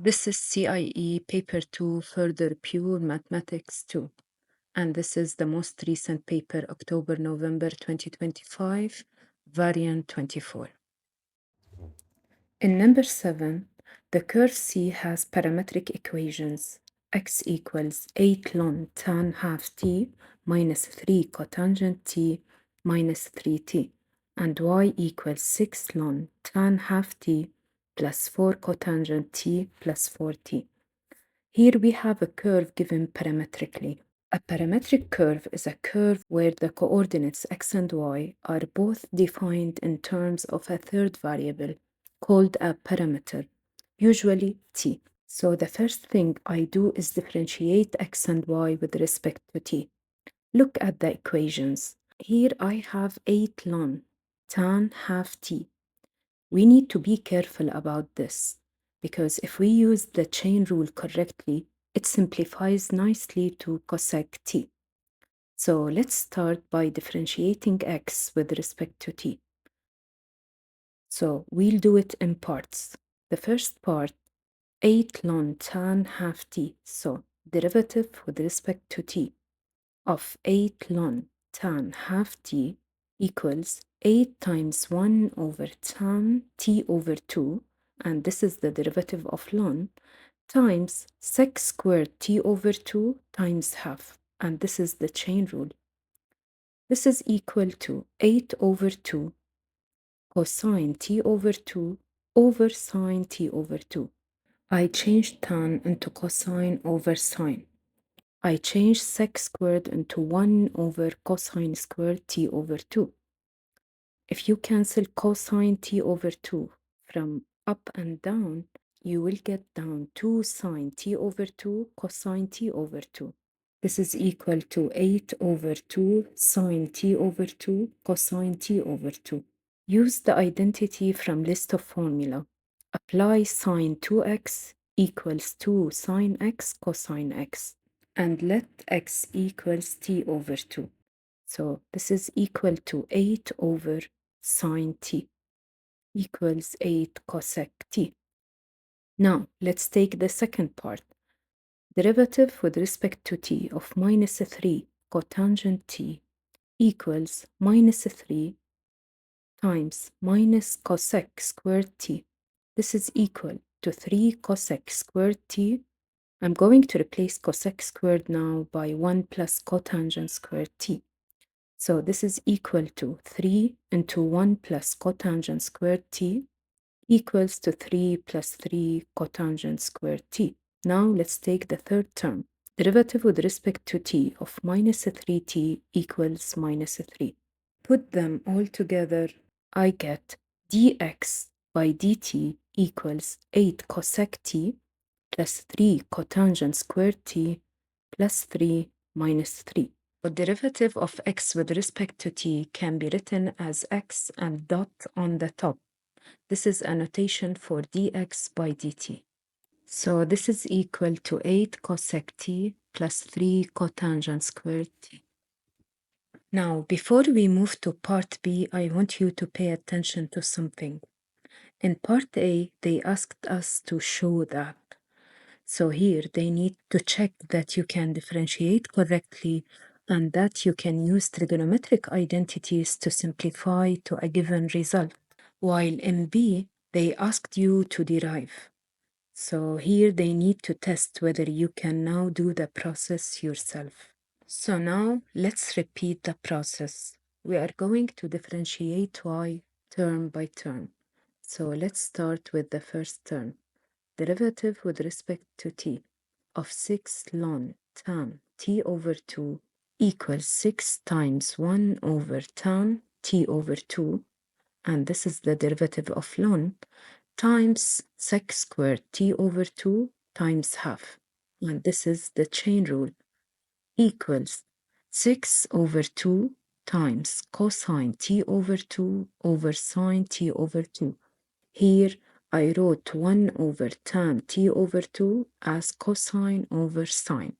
This is CIE Paper 2 Further Pure Mathematics 2. And this is the most recent paper, October-November 2025, variant 24. In number 7, the curve C has parametric equations. X equals 8 ln tan half t minus 3 cotangent t minus 3t. And y equals 6 ln tan half t plus 4 cotangent t plus 4t. Here we have a curve given parametrically. A parametric curve is a curve where the coordinates x and y are both defined in terms of a third variable called a parameter, usually t. So the first thing I do is differentiate x and y with respect to t. Look at the equations. Here I have 8 ln tan half t. We need to be careful about this, because if we use the chain rule correctly, it simplifies nicely to cosec t. So let's start by differentiating x with respect to t. So we'll do it in parts. The first part, 8 ln tan half t. So derivative with respect to t of 8 ln tan half t equals 8 times 1 over tan t over 2, and this is the derivative of ln, times sec squared t over 2 times half, and this is the chain rule. This is equal to 8 over 2 cosine t over 2 over sine t over 2. I changed tan into cosine over sine. I change sec squared into 1 over cosine squared t over 2. If you cancel cosine t over 2 from up and down, you will get down 2 sine t over 2 cosine t over 2. This is equal to 8 over 2 sine t over 2 cosine t over 2. Use the identity from list of formula. Apply sine 2x equals 2 sine x cosine x, and let x equals t over 2. So this is equal to 8 over sine t equals 8 cosec t. Now let's take the second part. Derivative with respect to t of minus 3 cotangent t equals minus 3 times minus cosec squared t. This is equal to 3 cosec squared t. I'm going to replace cosec squared now by 1 plus cotangent squared t. So this is equal to 3 into 1 plus cotangent squared t equals to 3 plus 3 cotangent squared t. Now let's take the third term. Derivative with respect to t of minus 3t equals minus 3. Put them all together, I get dx by dt equals 8 cosec t plus 3 cotangent squared t plus 3 minus 3. The derivative of x with respect to t can be written as x and dot on the top. This is a notation for dx by dt. So this is equal to 8 cosec t plus 3 cotangent squared t. Now, before we move to part B, I want you to pay attention to something. In part A, they asked us to show that. So here, they need to check that you can differentiate correctly and that you can use trigonometric identities to simplify to a given result. While in B, they asked you to derive. So here they need to test whether you can now do the process yourself. So now let's repeat the process. We are going to differentiate y term by term. So let's start with the first term. Derivative with respect to t of 6 ln tan t over 2 equals 6 times 1 over tan t over 2, and this is the derivative of ln, times sec squared t over 2 times half, and this is the chain rule, equals 6 over 2 times cosine t over 2 over sine t over 2. Here I wrote 1 over tan t over 2 as cosine over sine,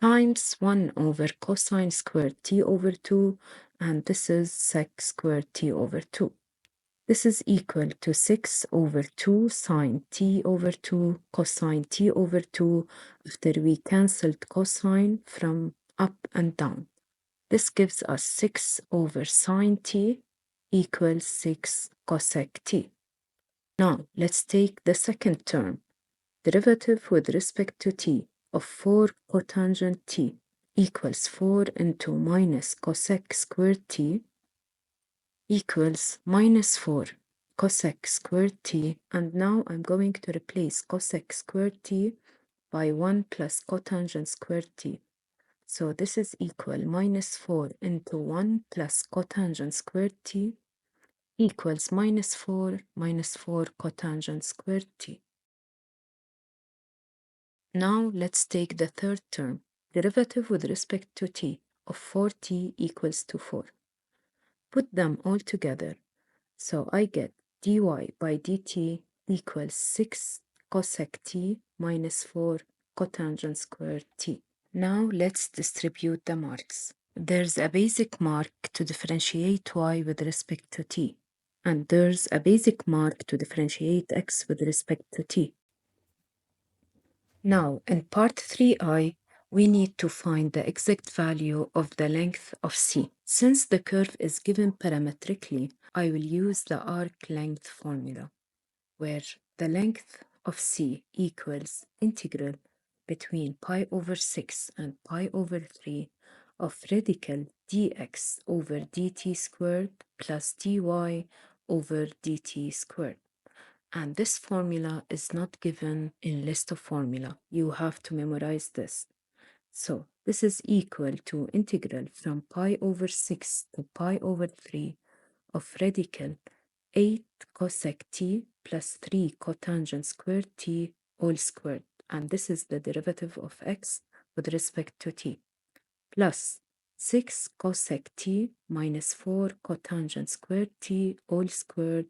times 1 over cosine squared t over 2, and this is sec squared t over 2. This is equal to 6 over 2 sine t over 2 cosine t over 2 after we cancelled cosine from up and down. This gives us 6 over sine t equals 6 cosec t. Now, let's take the second term, derivative with respect to t of 4 cotangent t equals 4 into minus cosec squared t equals minus 4 cosec squared t, and now I'm going to replace cosec squared t by 1 plus cotangent squared t. So this is equal minus 4 into 1 plus cotangent squared t equals minus 4 cotangent squared t. Now let's take the third term, derivative with respect to t of 4t equals to 4. Put them all together. So I get dy by dt equals 6 cosec t minus 4 cotangent squared t. Now let's distribute the marks. There's a basic mark to differentiate y with respect to t, and there's a basic mark to differentiate x with respect to t. Now, in part 3i, we need to find the exact value of the length of c. Since the curve is given parametrically, I will use the arc length formula, where the length of c equals integral between pi over 6 and pi over 3 of radical dx over dt squared plus dy over dt squared. And this formula is not given in list of formula. You have to memorize this. So this is equal to integral from pi over 6 to pi over 3 of radical 8 cosec t plus 3 cotangent squared t all squared. And this is the derivative of x with respect to t, plus 6 cosec t minus 4 cotangent squared t all squared,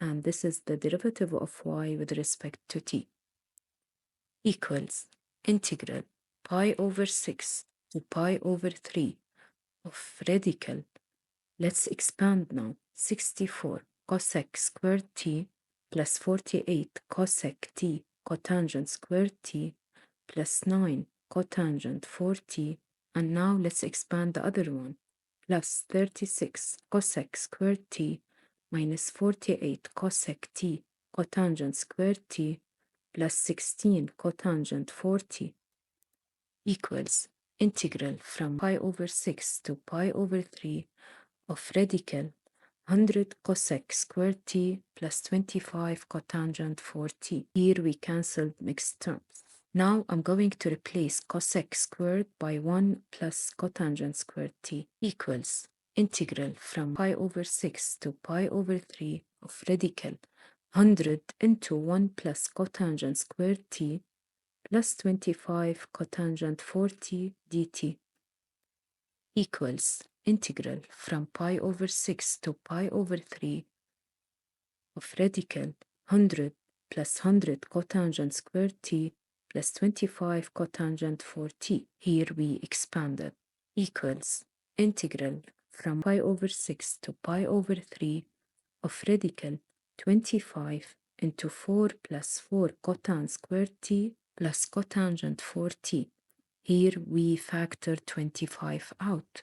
and this is the derivative of y with respect to t, equals integral pi over 6 to pi over 3 of radical, let's expand now, 64 cosec squared t plus 48 cosec t cotangent squared t plus 9 cotangent 4t, and now let's expand the other one, plus 36 cosec squared t minus 48 cosec t cotangent squared t plus 16 cotangent 4t equals integral from pi over 6 to pi over 3 of radical 100 cosec squared t plus 25 cotangent 4t. Here we cancelled mixed terms. Now I'm going to replace cosec squared by 1 plus cotangent squared t equals integral from pi over 6 to pi over 3 of radical 100 into 1 plus cotangent squared t plus 25 cotangent 4t dt equals integral from pi over 6 to pi over 3 of radical 100 plus 100 cotangent squared t plus 25 cotangent 4t. Here we expanded, equals integral from pi over 6 to pi over 3 of radical 25 into 4 plus 4 cotangent squared t plus cotangent 4t. Here we factor 25 out,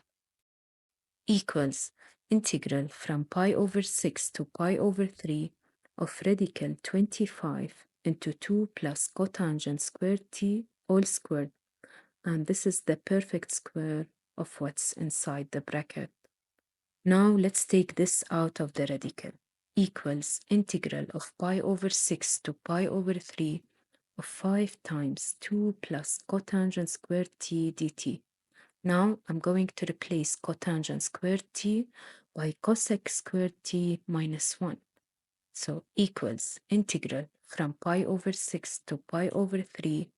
equals integral from pi over 6 to pi over 3 of radical 25 into 2 plus cotangent squared t all squared, and this is the perfect square of what's inside the bracket. Now let's take this out of the radical, equals integral of pi over 6 to pi over 3 of 5 times 2 plus cotangent squared t dt. Now I'm going to replace cotangent squared t by cosec squared t minus 1. So equals integral from pi over 6 to pi over 3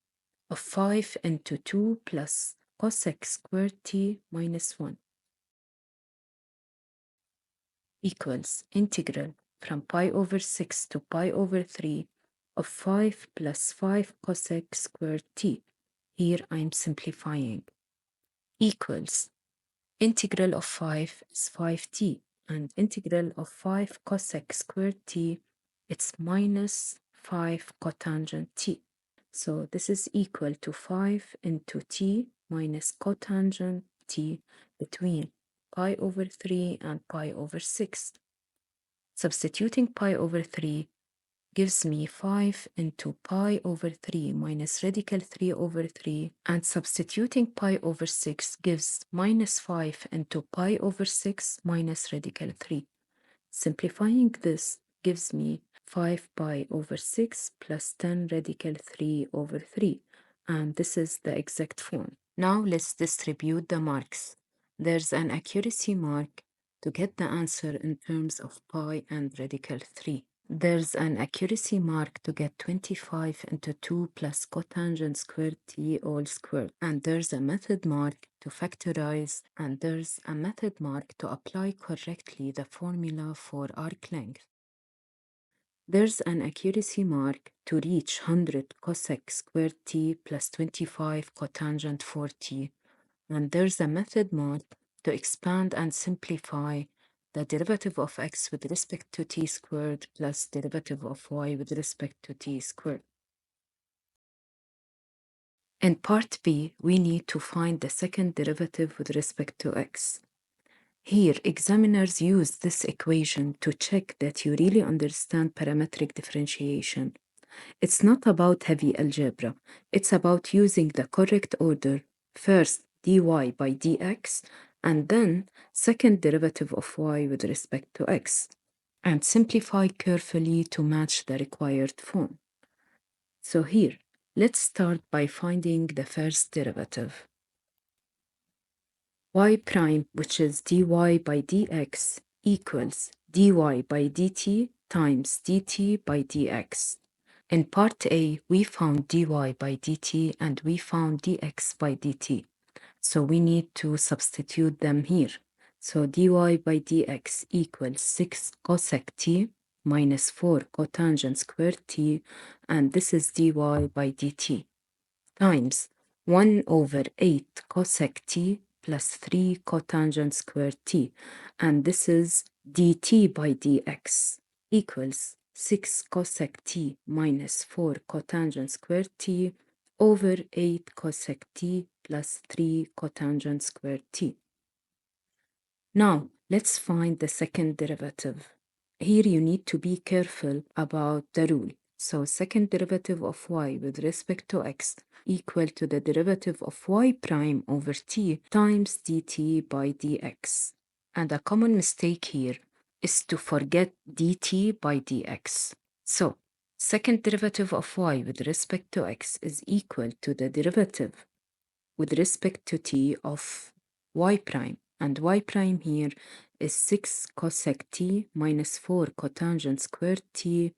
of 5 into 2 plus cosec squared t minus 1 equals integral from pi over 6 to pi over 3 of 5 plus 5 cosec squared t. Here I'm simplifying, equals integral of 5 is 5t and integral of 5 cosec squared t, it's minus 5 cotangent t. So this is equal to 5 into t minus cotangent t between pi over 3 and pi over 6. Substituting pi over 3 gives me 5 into pi over 3 minus radical 3 over 3, and substituting pi over 6 gives minus 5 into pi over 6 minus radical 3. Simplifying this gives me 5 pi over 6 plus 10 radical 3 over 3, and this is the exact form. Now let's distribute the marks. There's an accuracy mark to get the answer in terms of pi and radical 3. There's an accuracy mark to get 25 into 2 plus cotangent squared t all squared. And there's a method mark to factorize, and there's a method mark to apply correctly the formula for arc length. There's an accuracy mark to reach 100 cosec squared t plus 25 cotangent 4t. And there's a method mark to expand and simplify the derivative of x with respect to t squared plus derivative of y with respect to t squared. In part B, we need to find the second derivative with respect to x. Here, examiners use this equation to check that you really understand parametric differentiation. It's not about heavy algebra. It's about using the correct order. First, dy by dx, and then second derivative of y with respect to x, and simplify carefully to match the required form. So here, let's start by finding the first derivative. Y prime, which is dy by dx, equals dy by dt times dt by dx. In part A, we found dy by dt and we found dx by dt. So we need to substitute them here. So dy by dx equals 6 cosec t minus 4 cotangent squared t, and this is dy by dt, times 1 over 8 cosec t plus 3 cotangent squared t, and this is dt by dx equals 6 cosec t minus 4 cotangent squared t over 8 cosec t plus 3 cotangent squared t. Now, let's find the second derivative. Here you need to be careful about the rule. So second derivative of y with respect to x equal to the derivative of y prime over t times dt by dx. And a common mistake here is to forget dt by dx. So second derivative of y with respect to x is equal to the derivative with respect to t of y prime, and y prime here is 6 cosec t minus 4 cotangent squared t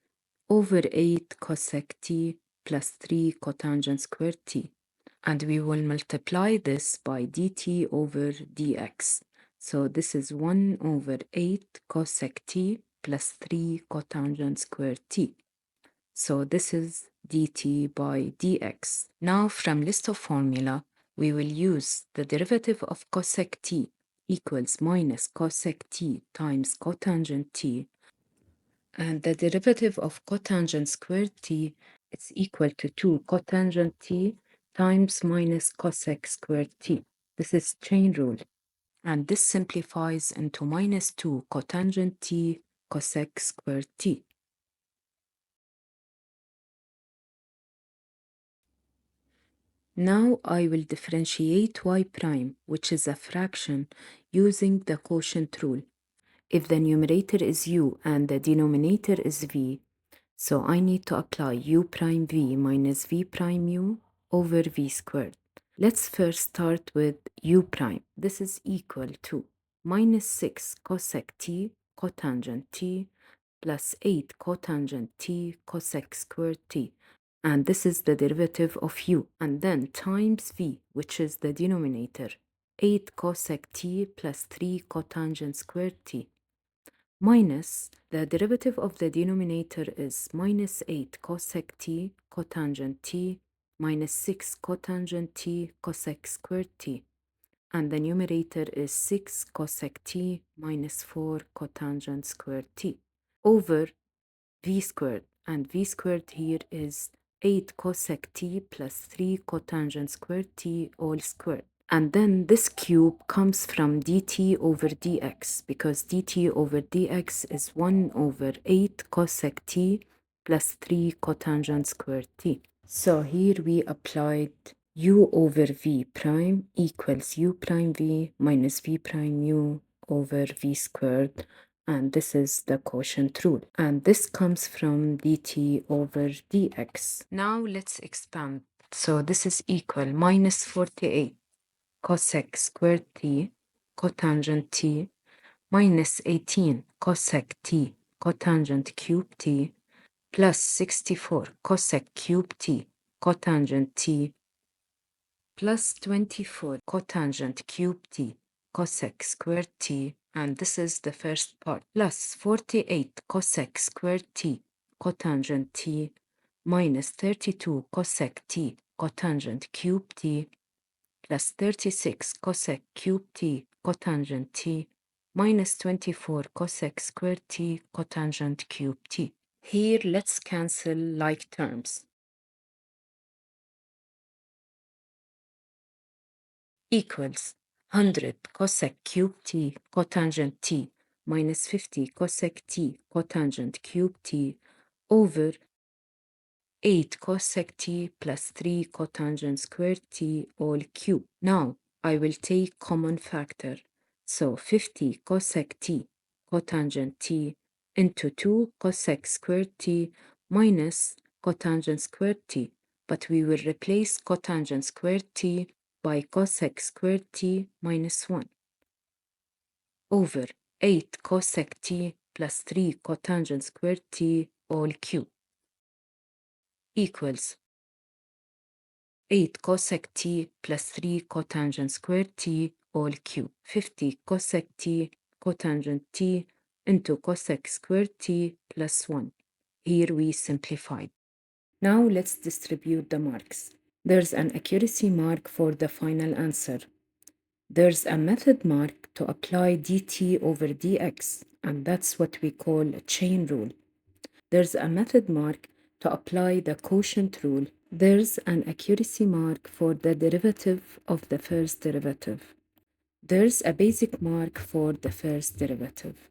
over 8 cosec t plus 3 cotangent squared t. And we will multiply this by dt over dx. So this is 1 over 8 cosec t plus 3 cotangent squared t. So this is dt by dx. Now from list of formula, we will use the derivative of cosec t equals minus cosec t times cotangent t, and the derivative of cotangent squared t is equal to 2 cotangent t times minus cosec squared t. This is chain rule, and this simplifies into minus 2 cotangent t cosec squared t. Now I will differentiate y prime, which is a fraction, using the quotient rule. If the numerator is u and the denominator is v, so I need to apply u prime v minus v prime u over v squared. Let's first start with u prime. This is equal to minus 6 cosec t cotangent t plus 8 cotangent t cosec squared t. And this is the derivative of u, and then times v, which is the denominator, 8 cosec t plus 3 cotangent squared t, minus the derivative of the denominator is minus 8 cosec t cotangent t minus 6 cotangent t cosec squared t. and the numerator is 6 cosec t minus 4 cotangent squared t over v squared, and v squared here is 8 cosec t plus 3 cotangent squared t all squared. And then this cube comes from dt over dx, because dt over dx is 1 over 8 cosec t plus 3 cotangent squared t. So here we applied u over v prime equals u prime v minus v prime u over v squared, and this is the quotient rule. And this comes from dt over dx. Now let's expand. So this is equal minus 48 cosec squared t cotangent t minus 18 cosec t cotangent cube t plus 64 cosec cube t cotangent t plus 24 cotangent cube t cosec squared t, and this is the first part, plus 48 cosec squared t cotangent t minus 32 cosec t cotangent cube t plus 36 cosec cube t cotangent t minus 24 cosec squared t cotangent cube t. Here let's cancel like terms. Equals 100 cosec cube t cotangent t minus 50 cosec t cotangent cube t over 8 cosec t plus 3 cotangent squared t all cube. Now I will take common factor. So 50 cosec t cotangent t into 2 cosec squared t minus cotangent squared t. But we will replace cotangent squared t by cosec squared t minus 1 over 8 cosec t plus 3 cotangent squared t all cube equals 8 cosec t plus 3 cotangent squared t all cube. 50 cosec t cotangent t into cosec squared t plus 1. Here we simplified. Now let's distribute the marks. There's an accuracy mark for the final answer. There's a method mark to apply dt over dx, and that's what we call a chain rule. There's a method mark to apply the quotient rule. There's an accuracy mark for the derivative of the first derivative. There's a basic mark for the first derivative.